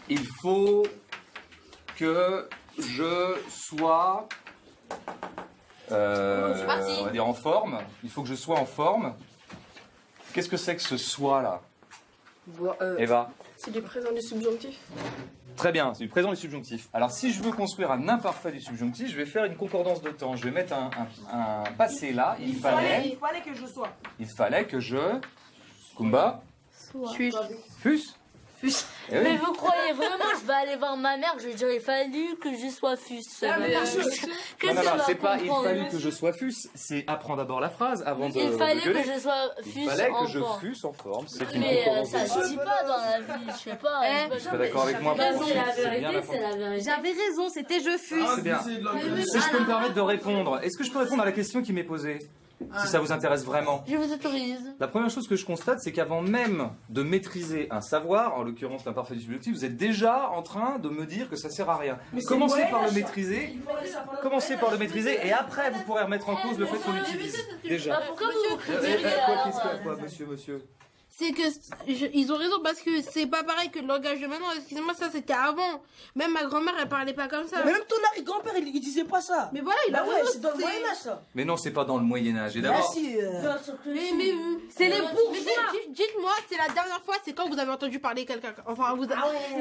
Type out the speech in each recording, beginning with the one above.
il faut que je sois, on va dire en forme. Il faut que je sois en forme. Qu'est-ce que c'est que ce soit-là, Eva? C'est du présent du subjonctif. Très bien, c'est du présent du subjonctif. Alors, si je veux construire un imparfait du subjonctif, je vais faire une concordance de temps. Je vais mettre un passé là. Il fallait que je sois. Il fallait que je... Kumba? Fusse. Fusse? Fusse. Eh oui. Mais vous croyez vraiment, je vais aller voir ma mère, je vais dire, il fallu que je sois fus. Non, c'est pas il fallu que je sois fus, c'est apprends d'abord la phrase avant de... Il fallait gueuler. que je sois fus Il fallait en que je forme. fusse en forme, c'est une Mais concordance ça de se temps. dit pas dans la vie, je sais pas. Tu es d'accord avec moi? C'est la C'est bien vérité, la c'est la vérité. J'avais raison, c'était je fus. C'est bien. Si je peux me permettre de répondre, est-ce que je peux répondre à la question qui m'est posée? Si ça vous intéresse vraiment. Je vous autorise. La première chose que je constate, c'est qu'avant même de maîtriser un savoir, en l'occurrence l'imparfait du subjonctif, vous êtes déjà en train de me dire que ça sert à rien. Commencez par le maîtriser, et après vous pourrez remettre en cause le fait qu'on l'utilise. Déjà. Pourquoi vous Quoi, monsieur? C'est que ils ont raison parce que c'est pas pareil que le langage de maintenant. Excusez-moi, ça c'était avant. Même ma grand-mère elle parlait pas comme ça. Mais même ton arrière-grand-père il disait pas ça. Mais voilà, il a Bah ouais, raison, c'est dans le Moyen-Âge ça. Mais non, c'est pas dans le Moyen-Âge. Et d'abord, Merci. Mais c'est les bourgeois. Dites-moi, c'est la dernière fois, c'est quand vous avez entendu parler quelqu'un. Enfin,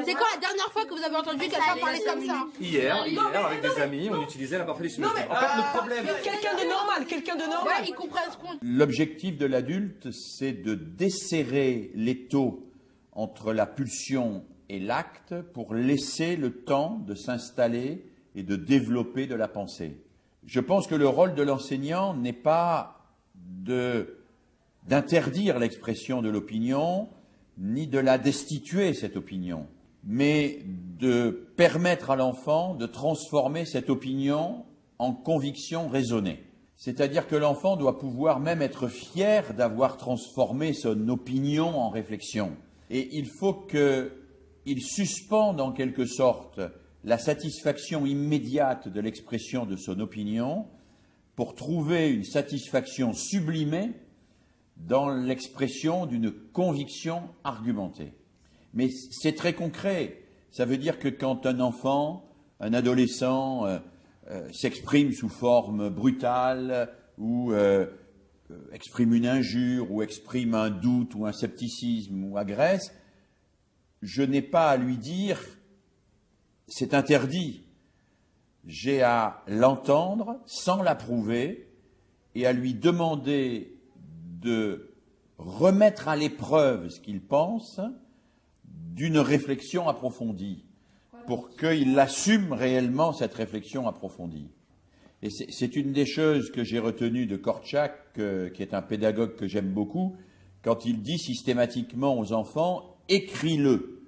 c'est quand la dernière fois que vous avez entendu quelqu'un parler comme ça? hier, avec des amis, on utilisait l'imparfait du subjonctif. En fait, le problème... Quelqu'un de normal. Ouais, ils comprennent ce qu'on dit. L'objectif de l'adulte, c'est de desserrer l'étau entre la pulsion et l'acte pour laisser le temps de s'installer et de développer de la pensée. Je pense que le rôle de l'enseignant n'est pas d'interdire l'expression de l'opinion, ni de la destituer, cette opinion, mais de permettre à l'enfant de transformer cette opinion en conviction raisonnée. C'est-à-dire que l'enfant doit pouvoir même être fier d'avoir transformé son opinion en réflexion. Et il faut qu'il suspende en quelque sorte la satisfaction immédiate de l'expression de son opinion pour trouver une satisfaction sublimée dans l'expression d'une conviction argumentée. Mais c'est très concret. Ça veut dire que quand un enfant, un adolescent... s'exprime sous forme brutale ou exprime une injure ou exprime un doute ou un scepticisme ou agresse, je n'ai pas à lui dire c'est interdit. J'ai à l'entendre sans l'approuver et à lui demander de remettre à l'épreuve ce qu'il pense d'une réflexion approfondie, pour qu'il assume réellement cette réflexion approfondie. Et c'est une des choses que j'ai retenues de Kortchak, qui est un pédagogue que j'aime beaucoup, quand il dit systématiquement aux enfants « écris-le »,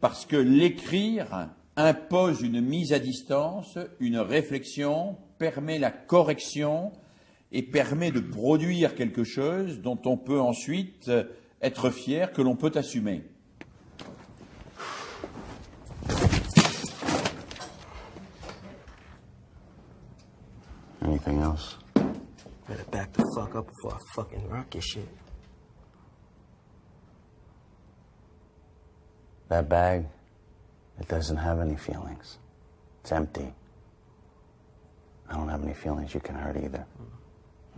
parce que l'écrire impose une mise à distance, une réflexion, permet la correction et permet de produire quelque chose dont on peut ensuite être fier, que l'on peut assumer. Anything else? Better back the fuck up before I fucking rock your shit. That bag, it doesn't have any feelings. It's empty. I don't have any feelings you can hurt either.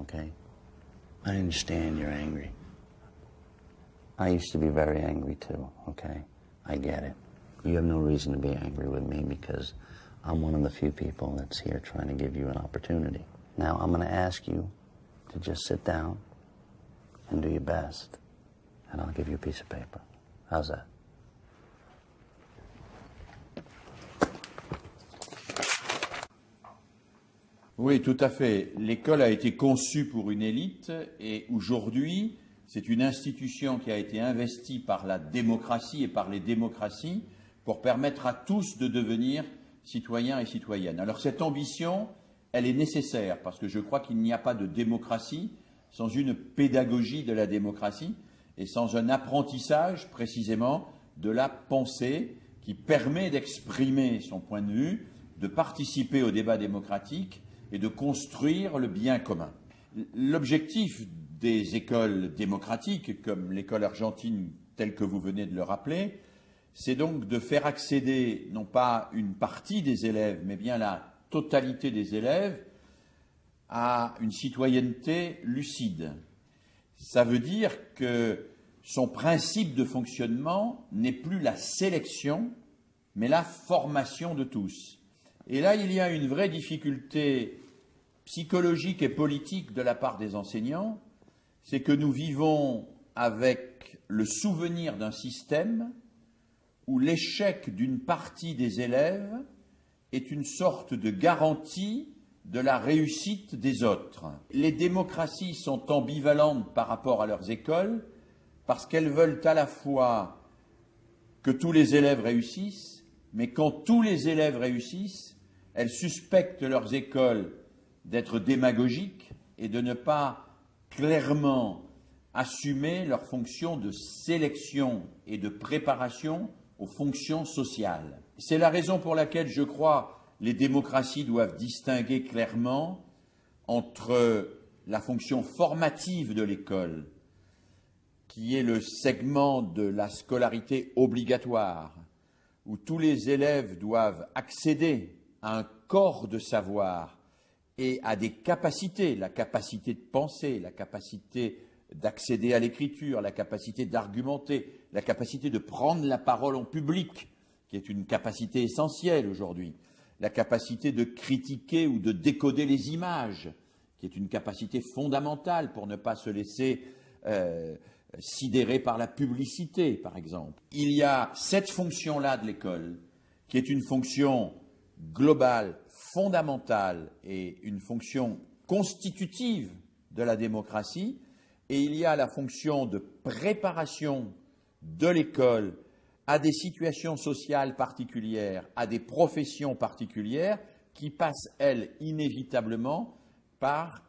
Okay? I understand you're angry. I used to be very angry too, okay? I get it. You have no reason to be angry with me because I'm one of the few people that's here trying to give you an opportunity. Now, I'm going to ask you to just sit down and do your best, and I'll give you a piece of paper. How's that? Oui, tout à fait. L'école a été conçue pour une élite et aujourd'hui, c'est une institution qui a été investie par la démocratie et par les démocraties pour permettre à tous de devenir citoyens et citoyennes. Alors cette ambition, elle est nécessaire parce que je crois qu'il n'y a pas de démocratie sans une pédagogie de la démocratie et sans un apprentissage précisément de la pensée qui permet d'exprimer son point de vue, de participer au débat démocratique et de construire le bien commun. L'objectif des écoles démocratiques, comme l'école argentine telle que vous venez de le rappeler, c'est donc de faire accéder non pas une partie des élèves, mais bien la totalité des élèves à une citoyenneté lucide. Ça veut dire que son principe de fonctionnement n'est plus la sélection, mais la formation de tous. Et là, il y a une vraie difficulté psychologique et politique de la part des enseignants, c'est que nous vivons avec le souvenir d'un système où l'échec d'une partie des élèves est une sorte de garantie de la réussite des autres. Les démocraties sont ambivalentes par rapport à leurs écoles parce qu'elles veulent à la fois que tous les élèves réussissent, mais quand tous les élèves réussissent, elles suspectent leurs écoles d'être démagogiques et de ne pas clairement assumer leur fonction de sélection et de préparation aux fonctions sociales. C'est la raison pour laquelle, je crois, les démocraties doivent distinguer clairement entre la fonction formative de l'école, qui est le segment de la scolarité obligatoire, où tous les élèves doivent accéder à un corps de savoir et à des capacités, la capacité de penser, la capacité d'accéder à l'écriture, la capacité d'argumenter, la capacité de prendre la parole en public, qui est une capacité essentielle aujourd'hui, la capacité de critiquer ou de décoder les images, qui est une capacité fondamentale pour ne pas se laisser sidérer par la publicité, par exemple. Il y a cette fonction-là de l'école, qui est une fonction globale, fondamentale et une fonction constitutive de la démocratie, et il y a la fonction de préparation de l'école à des situations sociales particulières, à des professions particulières, qui passent, elles, inévitablement par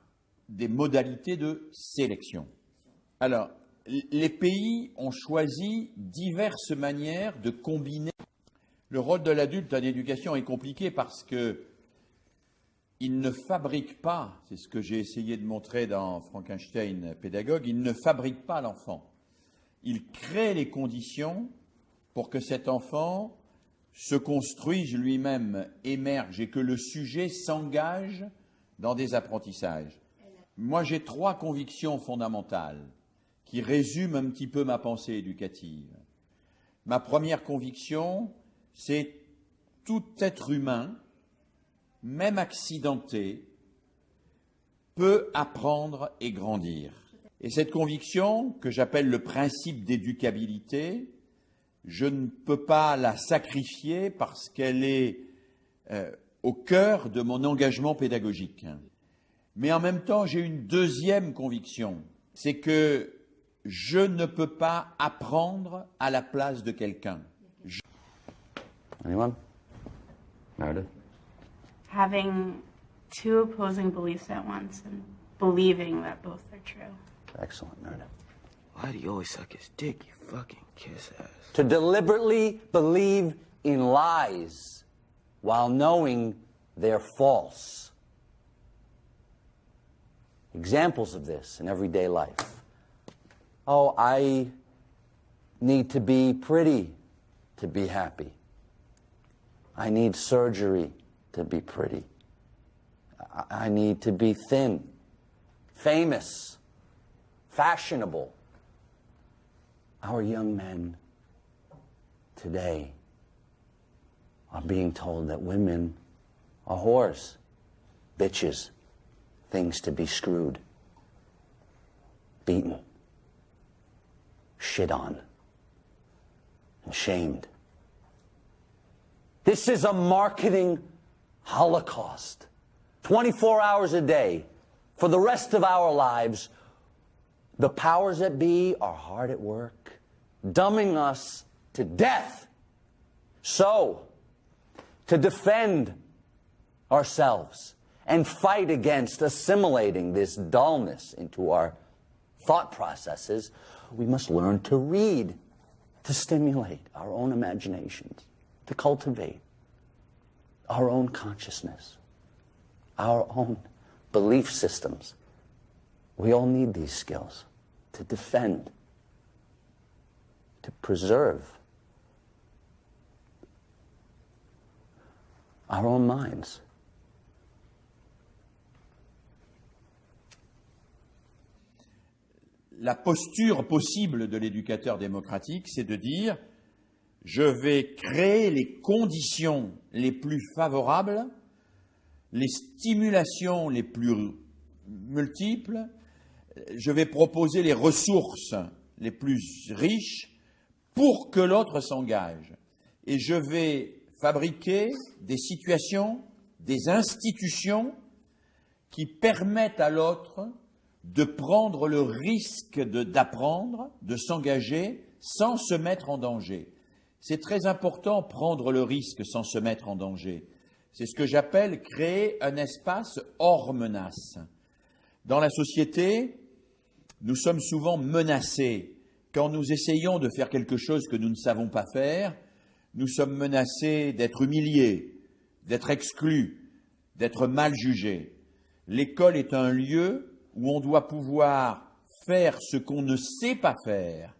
des modalités de sélection. Alors, les pays ont choisi diverses manières de combiner. Le rôle de l'adulte en éducation est compliqué parce que il ne fabrique pas, c'est ce que j'ai essayé de montrer dans Frankenstein pédagogue, il ne fabrique pas l'enfant. Il crée les conditions pour que cet enfant se construise lui-même, émerge et que le sujet s'engage dans des apprentissages. Moi, j'ai 3 convictions fondamentales qui résument un petit peu ma pensée éducative. Ma première conviction, c'est tout être humain, même accidenté, peut apprendre et grandir. Et cette conviction, que j'appelle le principe d'éducabilité, je ne peux pas la sacrifier parce qu'elle est au cœur de mon engagement pédagogique. Mais en même temps, j'ai une deuxième conviction, c'est que je ne peux pas apprendre à la place de quelqu'un. Anyone? Meredith? Having 2 opposing beliefs at once and believing that both are true. Excellent, Meredith. Why do you always suck his dick, you fucking kiss ass? To deliberately believe in lies while knowing they're false. Examples of this in everyday life. Oh, I need to be pretty to be happy. I need surgery to be pretty. I need to be thin, famous, fashionable. Our young men today are being told that women are whores, bitches, things to be screwed, beaten, shit on, and shamed. This is a marketing holocaust. 24 hours a day, for the rest of our lives, the powers that be are hard at work, dumbing us to death. So, to defend ourselves and fight against assimilating this dullness into our thought processes, we must learn to read, to stimulate our own imaginations, to cultivate our own consciousness, our own belief systems. We all need these skills to defend, to preserve our own minds. La posture possible de l'éducateur démocratique, c'est de dire « je vais créer les conditions les plus favorables, les stimulations les plus multiples, je vais proposer les ressources les plus riches pour que l'autre s'engage. Et je vais fabriquer des situations, des institutions qui permettent à l'autre de prendre le risque d'apprendre, de s'engager sans se mettre en danger. C'est très important, prendre le risque sans se mettre en danger. C'est ce que j'appelle créer un espace hors menace. Dans la société, nous sommes souvent menacés. Quand nous essayons de faire quelque chose que nous ne savons pas faire, nous sommes menacés d'être humiliés, d'être exclus, d'être mal jugés. L'école est un lieu où on doit pouvoir faire ce qu'on ne sait pas faire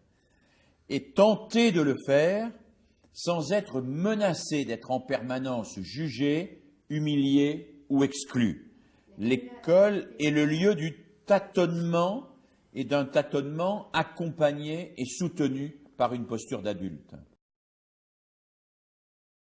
et tenter de le faire sans être menacé d'être en permanence jugé, humilié ou exclu. L'école est le lieu du tâtonnement et d'un tâtonnement accompagné et soutenu par une posture d'adulte.